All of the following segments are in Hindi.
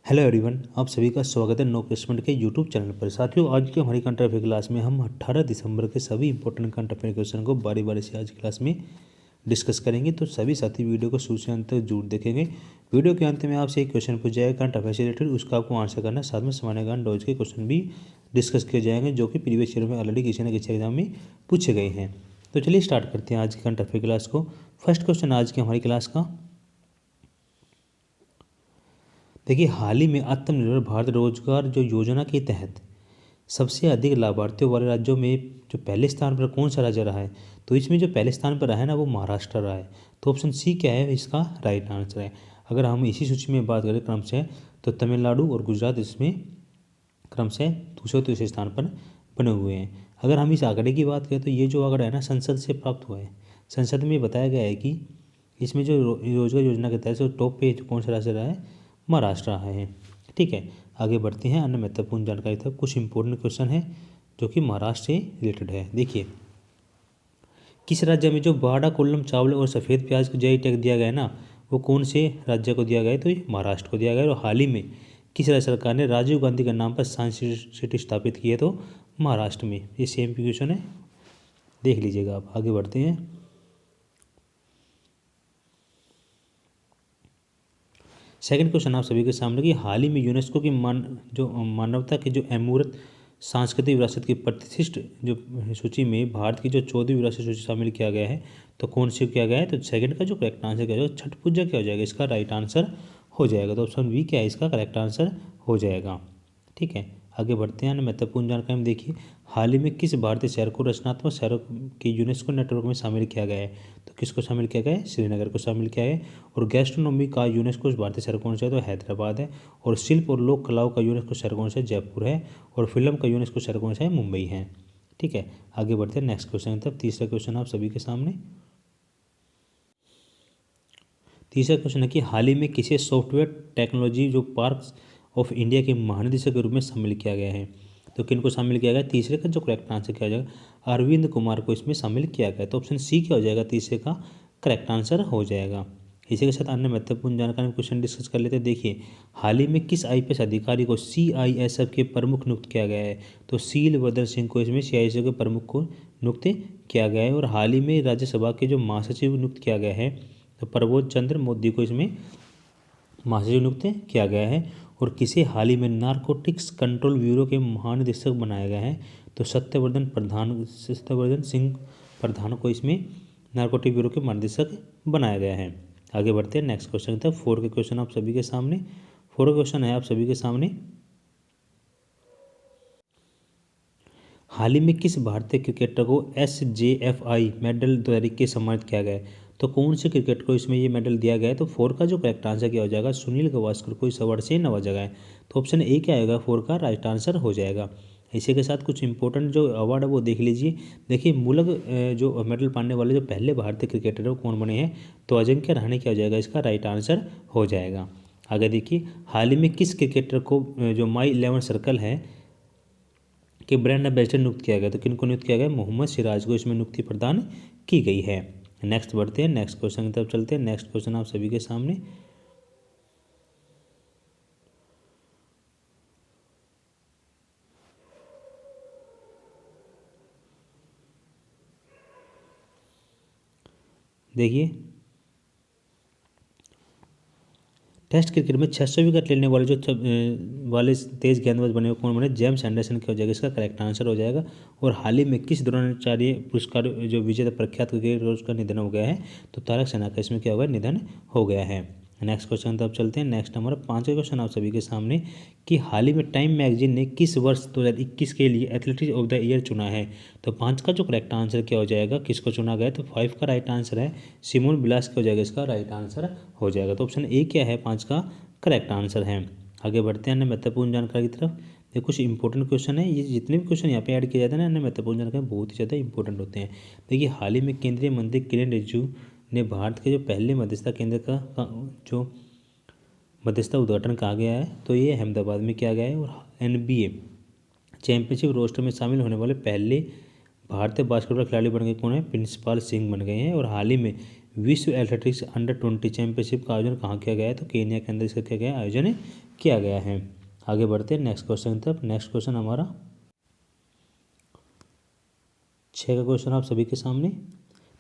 हेलो एवरीवन, आप सभी का स्वागत है नो प्लेसमेंट के यूट्यूब चैनल पर। साथियों, आज की हमारी करंट अफेयर क्लास में हम 18 दिसंबर के सभी इंपॉर्टेंट करंट अफेयर क्वेश्चन को बारी बारी से आज की क्लास में डिस्कस करेंगे। तो सभी साथी वीडियो को शुरू से अंत तक जरूर देखेंगे। वीडियो के अंत में आपसे एक क्वेश्चन पूछा जाएगा करंट अफेयर से रिलेटेड, उसका आपको आंसर करना है। साथ में सामान्य ज्ञान डॉज के क्वेश्चन भी डिस्कस किए जाएंगे जो कि प्रीवियस ईयर में ऑलरेडी किसी न किसी एग्जाम में पूछे गए हैं। तो चलिए स्टार्ट करते हैं आज की करंट अफेयर क्लास को। फर्स्ट क्वेश्चन आज की हमारी क्लास का, देखिए, हाल ही में आत्मनिर्भर भारत रोजगार जो योजना के तहत सबसे अधिक लाभार्थियों वाले राज्यों में जो पहले स्थान पर कौन सा राज्य रहा है? तो इसमें जो पहले स्थान पर रहा है ना, वो महाराष्ट्र रहा है। तो ऑप्शन सी क्या है इसका राइट आंसर है। अगर हम इसी सूची में बात करें क्रम से, तो तमिलनाडु और गुजरात इसमें क्रम से दूसरे तीसरे स्थान पर बने हुए हैं। अगर हम इस आंकड़े की बात करें तो ये जो आंकड़ा है ना, संसद से प्राप्त हुआ है। संसद में बताया गया है कि इसमें जो रोजगार योजना के तहत जो टॉप पे कौन सा राज्य रहा है, महाराष्ट्र रहा है। ठीक है, आगे बढ़ते हैं अन्य महत्वपूर्ण जानकारी तक। कुछ इंपॉर्टेंट क्वेश्चन है जो कि महाराष्ट्र से रिलेटेड है। देखिए, किस राज्य में जो बाड़ा कोल्लम चावल और सफ़ेद प्याज को जीआई टैग दिया गया है ना, वो कौन से राज्य को दिया गया है? तो ये महाराष्ट्र को दिया गया है। और हाल ही में किस राज्य सरकार ने राजीव गांधी के नाम पर साइंस सिटी स्थापित की है? तो महाराष्ट्र में। ये सेम क्वेश्चन है, देख लीजिएगा आप। आगे बढ़ते हैं। सेकंड क्वेश्चन आप सभी के सामने कि हाल ही में यूनेस्को की मानवता की जो अमूर्त सांस्कृतिक विरासत की प्रतिष्ठित जो सूची में भारत की जो 14वीं विरासत सूची शामिल किया गया है, तो कौन सी किया गया है? तो सेकंड का जो करेक्ट आंसर क्या हो जाएगा? छठ पूजा क्या हो जाएगा? इसका राइट आंसर हो जाएगा। तो ऑप्शन बी क्या है इसका करेक्ट आंसर हो जाएगा। ठीक है, आगे बढ़ते हैं। महत्वपूर्ण जानकारी में देखिए, हाल ही में किस भारतीय शहर को रचनात्मक शहरों के यूनेस्को नेटवर्क में शामिल किया गया है? तो किसको शामिल किया गया है? श्रीनगर को शामिल किया है। और गैस्ट्रोनॉमी का यूनेस्को भारतीय शहर कौन सा है? तो हैदराबाद है। और शिल्प और लोक कलाओं का यूनेस्को शहर कौन सा है? जयपुर है। और फिल्म का यूनेस्को शहर कौन सा है? मुंबई है। ठीक है, आगे बढ़ते हैं नेक्स्ट क्वेश्चन की तरफ। तीसरा क्वेश्चन आप सभी के सामने। तीसरा क्वेश्चन है कि हाल ही में किसे सॉफ्टवेयर टेक्नोलॉजी जो पार्क्स ऑफ इंडिया के महानिदेशक के रूप में शामिल किया गया है? तो किन को शामिल किया गया? तीसरे का जो करेक्ट आंसर क्या हो जाएगा? अरविंद कुमार को इसमें शामिल किया गया। तो ऑप्शन सी क्या हो जाएगा? तीसरे का करेक्ट आंसर हो जाएगा। इसी के साथ अन्य महत्वपूर्ण जानकारी क्वेश्चन डिस्कस कर लेते हैं। देखिए, हाल ही में किस आईपीएस अधिकारी को सीआईएसएफ के प्रमुख नियुक्त किया गया है? तो शीलवर्धन सिंह को इसमें सीआईएसएफ के प्रमुख को नियुक्त किया गया है। और हाल ही में राज्यसभा के जो महासचिव नियुक्त किया गया है, तो प्रबोध चंद्र मोदी को इसमें महासचिव नियुक्त किया गया है। और किसे हाल ही में नारकोटिक्स कंट्रोल ब्यूरो के महानिदेशक बनाया गया है? तो सत्यवर्धन सिंह प्रधान को इसमें नारकोटिक ब्यूरो के महानिदेशक बनाया गया है। आगे बढ़ते हैं नेक्स्ट क्वेश्चन तक। फोर के क्वेश्चन आप सभी के सामने। फोर क्वेश्चन है आप सभी के सामने, हाल ही में किस भारतीय क्रिकेटर को SJFI मेडल तरीके से सम्मानित किया गया है? तो कौन से क्रिकेटर को इसमें ये मेडल दिया गया है? तो फोर का जो करेक्ट आंसर क्या हो जाएगा? सुनील गावस्कर को इस अवार्ड से नवाजा गया है। तो ऑप्शन ए क्या आएगा? फोर का राइट आंसर हो जाएगा। इसी के साथ कुछ इंपॉर्टेंट जो अवार्ड है वो देख लीजिए। देखिए, मूलक जो मेडल पाने वाले जो पहले भारतीय क्रिकेटर है वो कौन बने हैं? तो अजिंक्य रहाणे क्या हो जाएगा? इसका राइट आंसर हो जाएगा। आगे देखिए, हाल ही में किस क्रिकेटर को जो माई 11 सर्कल है कि ब्रांड एम्बेसडर नियुक्त किया गया? तो किन को नियुक्त किया गया? मोहम्मद सिराज को इसमें नियुक्ति प्रदान की गई है। नेक्स्ट बढ़ते हैं, नेक्स्ट क्वेश्चन की तरफ चलते हैं। नेक्स्ट क्वेश्चन आप सभी के सामने। देखिए, टेस्ट क्रिकेट में 600 विकेट लेने वाले जो वाले तेज गेंदबाज बने हुए कौन बने? जेम्स एंडरसन क्या हो जाएगा? इसका करेक्ट आंसर हो जाएगा। और हाल ही में किस द्रोणाचार्य पुरस्कार जो विजेता प्रख्यात क्रिकेटर का निधन हो गया है? तो तारक सेना का इसमें क्या हुआ? निधन हो गया है। नेक्स्ट क्वेश्चन तब चलते हैं। नेक्स्ट नंबर 5 क्वेश्चन आप सभी के सामने कि हाल ही में टाइम मैगजीन ने किस वर्ष 2021 के लिए एथलेटिक्स ऑफ द ईयर चुना है? तो 5 का जो करेक्ट आंसर क्या हो जाएगा? किसको चुना गया? तो 5 का राइट आंसर है सिमोन बिलास क्या हो जाएगा? इसका राइट आंसर हो जाएगा। तो ऑप्शन ए क्या है? 5 का करेक्ट आंसर है। आगे बढ़ते हैं अन्य महत्वपूर्ण जानकारी की तरफ। ये कुछ इंपॉर्टेंट क्वेश्चन है। ये जितने भी क्वेश्चन यहाँ पे ऐड किए जाते हैं ना, अन्य महत्वपूर्ण जानकारी बहुत ही ज़्यादा इंपॉर्टेंट होते हैं। देखिए, हाल ही में केंद्रीय मंत्री किरेन रिजिजू ने भारत के जो पहले मध्यस्थता केंद्र का जो मध्यस्थता उद्घाटन कहा गया है, तो ये अहमदाबाद में किया गया है। और NBA चैंपियनशिप रोस्टर में शामिल होने वाले पहले भारतीय बास्केटबॉल खिलाड़ी बन गए कौन है? प्रिंसिपाल सिंह बन गए हैं। और हाल ही में विश्व एथलेटिक्स अंडर 20 चैंपियनशिप का आयोजन कहाँ किया गया है? तो केन्या के अंदर इसका क्या गया आयोजन किया गया है। आगे बढ़ते हैं नेक्स्ट क्वेश्चन की तरफ। नेक्स्ट क्वेश्चन हमारा 6 का क्वेश्चन आप सभी के सामने।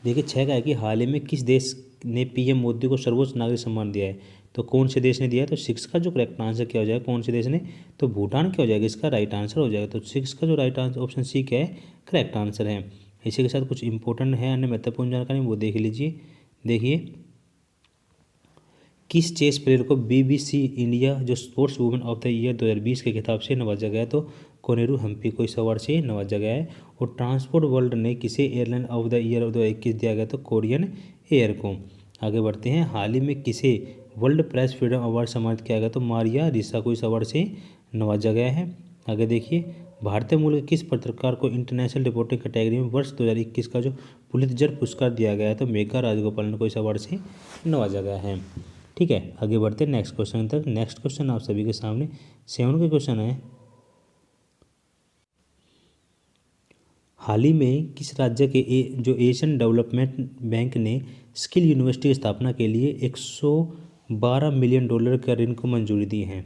देखिए 6 का है कि हाल ही में किस देश ने पीएम मोदी को सर्वोच्च नागरिक सम्मान दिया है? तो कौन से देश ने दिया है? तो 6 का जो करेक्ट आंसर क्या हो जाएगा, कौन से देश ने? तो भूटान क्या हो जाएगा, इसका राइट आंसर हो जाएगा। तो 6 का जो राइट आंसर ऑप्शन सी क्या है, करेक्ट आंसर है। इसी के साथ कुछ इंपॉर्टेंट है अन्य महत्वपूर्ण जानकारी वो देख लीजिए। देखिए किस चेस प्लेयर को BBC इंडिया जो sports women of the year 2020 के खिताब से नवाजा गया? तो कोनेरू हम्पी को इस अवार्ड से नवाजा गया है। और ट्रांसपोर्ट वर्ल्ड ने किसे एयरलाइन ऑफ द ईयर 2021 दिया गया? तो कोरियन एयर को। आगे बढ़ते हैं, हाल ही में किसे वर्ल्ड प्रेस फ्रीडम अवार्ड सम्मानित किया गया? तो मारिया रिसा को इस अवार्ड से नवाजा गया है। आगे देखिए भारतीय मूल के किस पत्रकार को इंटरनेशनल रिपोर्टिंग कैटेगरी में वर्ष 2021 का जो पुलित्जर पुरस्कार दिया गया है? तो मेघा राजगोपालन को इस अवार्ड से नवाजा गया है। ठीक है, आगे बढ़ते हैं नेक्स्ट क्वेश्चन तक। नेक्स्ट क्वेश्चन आप सभी के सामने 7 के क्वेश्चन है। हाल ही में किस राज्य के जो एशियन डेवलपमेंट बैंक ने स्किल यूनिवर्सिटी की स्थापना के लिए $112 मिलियन का ऋण को मंजूरी दी है?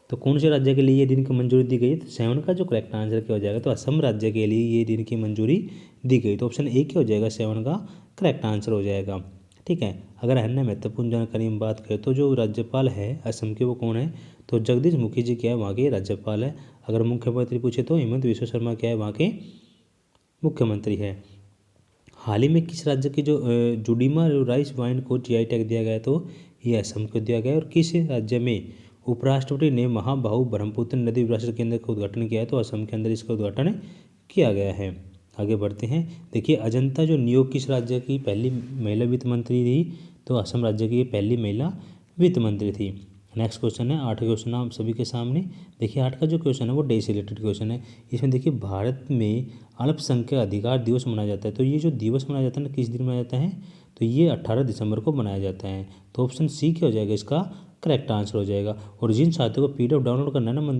तो कौन से राज्य के लिए ये ऋण की मंजूरी दी गई? तो 7 का जो करेक्ट आंसर क्या हो जाएगा? तो असम राज्य के लिए ये ऋण की मंजूरी दी गई। तो ऑप्शन ए क्या हो जाएगा, 7 का करेक्ट आंसर हो जाएगा। ठीक है, अगर अन्य महत्वपूर्ण जानकारी में बात करें तो जो राज्यपाल है असम के वो कौन है? तो जगदीश मुखी जी क्या है, वहाँ के राज्यपाल है। अगर मुख्यमंत्री पूछे तो हेमंत विश्व शर्मा क्या है, वहाँ के मुख्यमंत्री है। हाल ही में किस राज्य की जो जुडीमा राइस वाइन को GI टैग दिया गया? तो ये असम को दिया गया है। और किस राज्य में उपराष्ट्रपति ने महाबाहु ब्रह्मपुत्र नदी विरासत केंद्र का उद्घाटन किया है? तो असम के अंदर इसका उद्घाटन किया गया है। आगे बढ़ते हैं, देखिए अजंता जो नियोग किस राज्य की पहली महिला वित्त मंत्री थी? तो असम राज्य की पहली महिला वित्त मंत्री थी। नेक्स्ट क्वेश्चन है 8 क्वेश्चन आप सभी के सामने। देखिए 8 का जो क्वेश्चन है वो डे से रिलेटेड क्वेश्चन है। इसमें देखिए भारत में अल्पसंख्यक अधिकार दिवस मनाया जाता है। तो ये जो दिवस मनाया जाता है ना, किस दिन मनाया जाता है? तो ये 18 दिसंबर को मनाया जाता है। तो ऑप्शन सी क्या हो जाएगा, इसका करेक्ट आंसर हो जाएगा। और जिन साथियों को PDF डाउनलोड करना है ना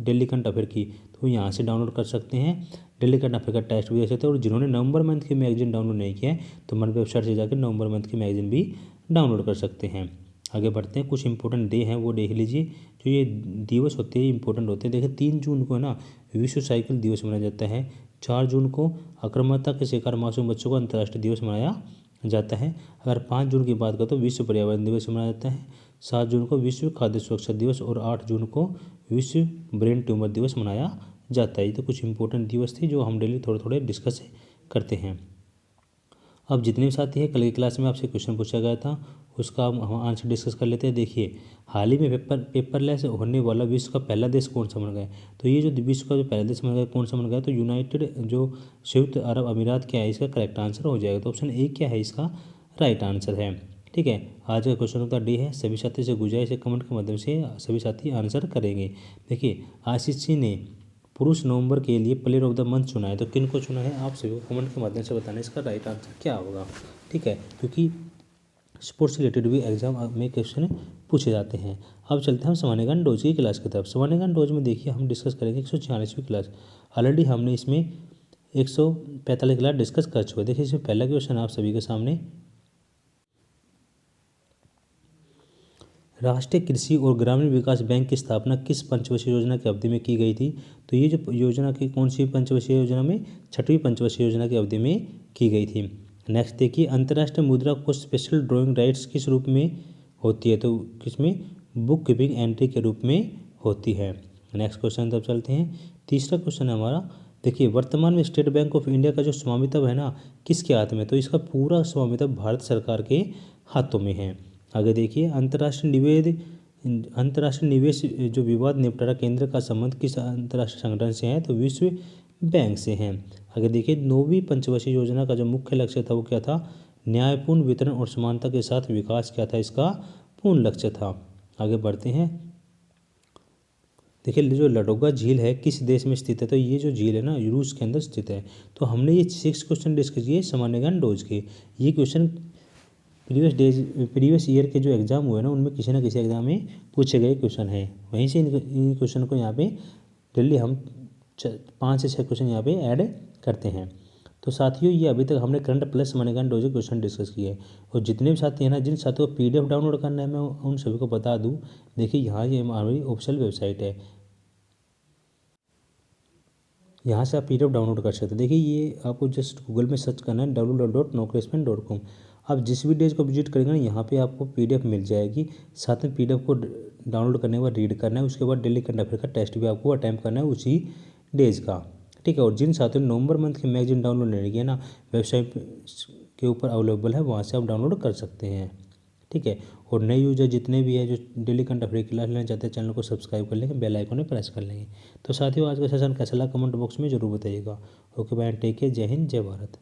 दिल्ली करंट अफेयर की, तो यहाँ से डाउनलोड कर सकते हैं। दिल्ली करंट अफेयर का टेस्ट भी दे सकते हैं। और जिन्होंने नवंबर मंथ की मैगजीन डाउनलोड नहीं किया है तो हमारे वेबसाइट से जाकर नवंबर मंथ की मैगजीन भी डाउनलोड कर सकते हैं। आगे बढ़ते हैं, कुछ इंपॉर्टेंट डे हैं वो देख लीजिए। जो ये दिवस होते हैं इंपॉर्टेंट होते हैं। देखिए 3 जून को है ना विश्व साइकिल दिवस मनाया जाता है। 4 जून को आक्रामकता के शिकार मासूम बच्चों को अंतर्राष्ट्रीय दिवस मनाया जाता है। अगर 5 जून की बात करें तो विश्व पर्यावरण दिवस मनाया जाता है। 7 जून को विश्व खाद्य सुरक्षा दिवस और 8 जून को विश्व ब्रेन ट्यूमर दिवस मनाया जाता है। ये तो कुछ इंपॉर्टेंट दिवस थे जो हम डेली थोड़े थोड़े डिस्कस करते हैं। अब जितने भी साथी हैं कल की क्लास में आपसे क्वेश्चन पूछा गया था उसका हम आंसर डिस्कस कर लेते हैं। देखिए हाल ही में पेपरलेस होने वाला विश्व का पहला देश कौन सा बन गया? तो ये जो विश्व का जो पहला देश बन गया कौन सा बन गया? तो यूनाइटेड जो संयुक्त अरब अमीरात क्या है, इसका करेक्ट आंसर हो जाएगा। तो ऑप्शन ए क्या है, इसका राइट आंसर है। ठीक है, आज का क्वेश्चन का डी है। सभी साथी से गुजारिश है कमेंट के माध्यम से सभी साथी आंसर करेंगे। देखिए आशीष ने पुरुष नवंबर के लिए प्लेयर ऑफ द मंथ चुना है। तो किन को चुना है आप सभी को कमेंट के माध्यम से बताना इसका राइट आंसर क्या होगा। ठीक है, क्योंकि स्पोर्ट्स से रिलेटेड भी एग्जाम में क्वेश्चन पूछे जाते हैं। अब चलते हैं हम सामान्य ज्ञान डोज की क्लास की तरफ। सामान्य ज्ञान डोज में देखिए हम डिस्कस करेंगे 146वीं क्लास। ऑलरेडी हमने इसमें 145 क्लास डिस्कस कर चुके हैं। देखिए इसमें पहला क्वेश्चन आप सभी के सामने, राष्ट्रीय कृषि और ग्रामीण विकास बैंक की स्थापना किस पंचवर्षीय योजना की अवधि में की गई थी? तो ये जो योजना की कौन सी पंचवर्षीय योजना में? 6वीं पंचवर्षीय योजना की अवधि में की गई थी। नेक्स्ट देखिए अंतर्राष्ट्रीय मुद्रा कोष स्पेशल ड्राइंग राइट्स किस रूप में होती है? तो किसमें? बुक कीपिंग एंट्री के रूप में होती है। नेक्स्ट क्वेश्चन तब चलते हैं। तीसरा क्वेश्चन है हमारा, देखिए वर्तमान में स्टेट बैंक ऑफ इंडिया का जो स्वामित्व है ना किसके हाथ में? तो इसका पूरा स्वामित्व भारत सरकार के हाथों में है। आगे देखिए अंतर्राष्ट्रीय निवेश जो विवाद निपटारा केंद्र का संबंध किस अंतर्राष्ट्रीय संगठन से है? तो विश्व बैंक से है। आगे देखिए 9वीं पंचवर्षीय योजना का जो मुख्य लक्ष्य था वो क्या था? न्यायपूर्ण वितरण और समानता के साथ विकास क्या था इसका पूर्ण लक्ष्य था। आगे बढ़ते हैं, देखिए जो लडोगा झील है किस देश में स्थित है? तो ये जो झील है ना रूस के अंदर स्थित है। तो हमने ये 6 क्वेश्चन डिस्कस किए सामान्य ज्ञान डोज के। ये क्वेश्चन प्रीवियस ईयर के जो एग्जाम हुए ना उनमें किसी ना किसी एग्जाम में पूछे गए क्वेश्चन हैं। वहीं से इन क्वेश्चन को यहाँ पे डेली हम 5 से 6 क्वेश्चन यहाँ पे ऐड करते हैं। तो साथियों ये अभी तक हमने current plus money can dojo question discuss किए हैं। और जितने भी साथी हैं ना, जिन साथियों को PDF डाउनलोड करना है, मैं उन सभी को बता दूं, देखिए यहाँ ये हमारी ऑफिशियल वेबसाइट है, यहाँ से आप PDF डाउनलोड कर सकते हैं। देखिए ये आपको जस्ट गूगल में सर्च करना है www.noclassman.com। आप जिस भी डेज को विजिट करेंगे ना, यहाँ पे आपको PDF मिल जाएगी। साथ में PDF को डाउनलोड करने के बाद रीड करना है, उसके बाद डेली करंट अफेयर का टेस्ट भी आपको अटैम्प्ट करना है उसी डेज का, ठीक है। और जिन साथियों ने नवंबर मंथ के मैगजीन डाउनलोड नहीं किया ना, वेबसाइट के ऊपर अवेलेबल है, वहाँ से आप डाउनलोड कर सकते हैं, ठीक है। और नए यूजर जितने भी है जो डेली करंट अफेयर की क्लास लेना चाहते हैं, चैनल को सब्सक्राइब कर लेंगे, बेल आइकन में प्रेस कर लेंगे। तो साथियों आज का सेशन कैसा लगा कमेंट बॉक्स में जरूर बताइएगा। ओके बाय, टेक केयर, जय हिंद, जय भारत।